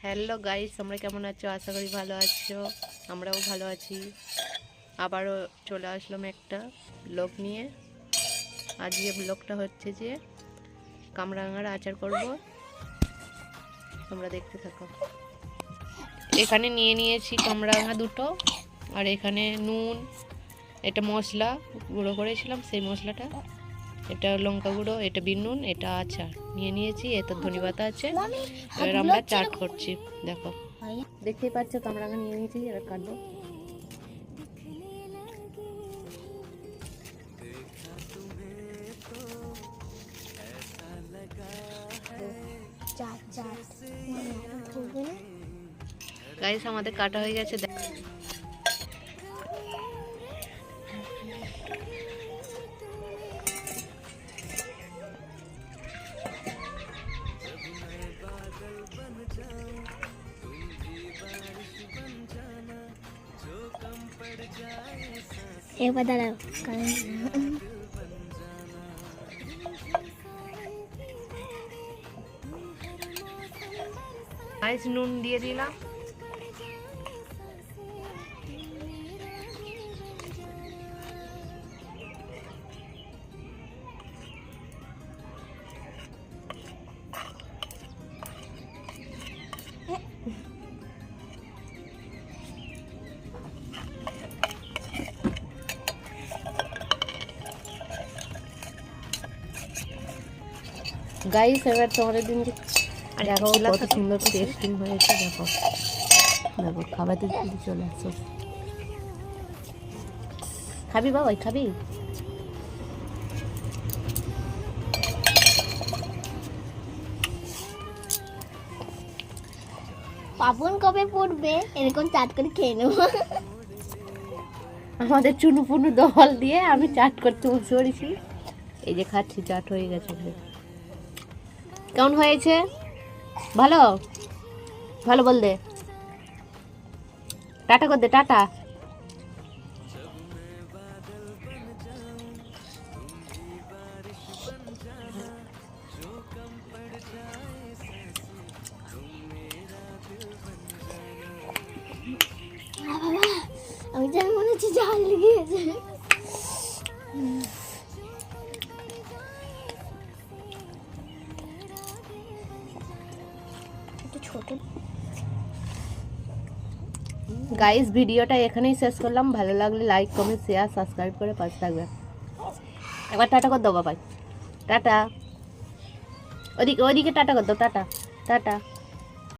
Hello guys, তোমরা কেমন আছো? আশা করি ভালো আছো। আমরাও ভালো আছি। আবারও চলে আসলাম একটা ব্লগ নিয়ে। আজকে ব্লগটা হচ্ছে যে কামরাঙার আচার করব, তোমরা দেখতে থাকো। এখানে নিয়ে নিয়েছি কামরাঙা দুটো, আর এখানে নুন, এটা মশলা গুঁড়ো করেছিলাম সেই মশলাটা, এটা লঙ্কা গুঁড়ো, এটা বিন নুন, এটা আচার নিয়ে নিয়েছি। এত ধনেপাতা আছে। এবার আমরা চাট করছি। দেখো, দেখতেই পাচ্ছ কামরাঙা নিয়ে নিয়েছি, এবার কাটবো। গাইস আমাদের কাটা হয়ে গেছে। একবার দাঁড়াও, গাইস নুন দিয়ে দিলাম। গাইস এবার তোমাদের দিন দেখো কত সুন্দর টেস্টিং হয়েছে। দেখো দেখো, খাবারতে যদি চলে আসো। খাবি বাবা, খাবি? পাপন কবে পড়বে এরকম চাট করে খেয়ে নেবো। আমাদের চুনু পুনু দল দিয়ে আমি চাট করতে বসে পড়েছি। এই যে খাচ্ছি, চাট হয়ে গেছে। কেমন হয়েছে? ভালো ভালো বল দে, টাটা কর দে, টাটা। আমি জানি মনে হচ্ছে জাল লেগেছে। ছোট গাইস ভিডিওটা এখানেই শেষ করলাম। ভালো লাগলে লাইক কমেন্ট শেয়ার সাবস্ক্রাইব করে পাশে থাকবে। একবার টাটা কর দাও বাবাই, টাটা। ওদিকে ওদিকে টাটা কর দাও, টাটা টাটা।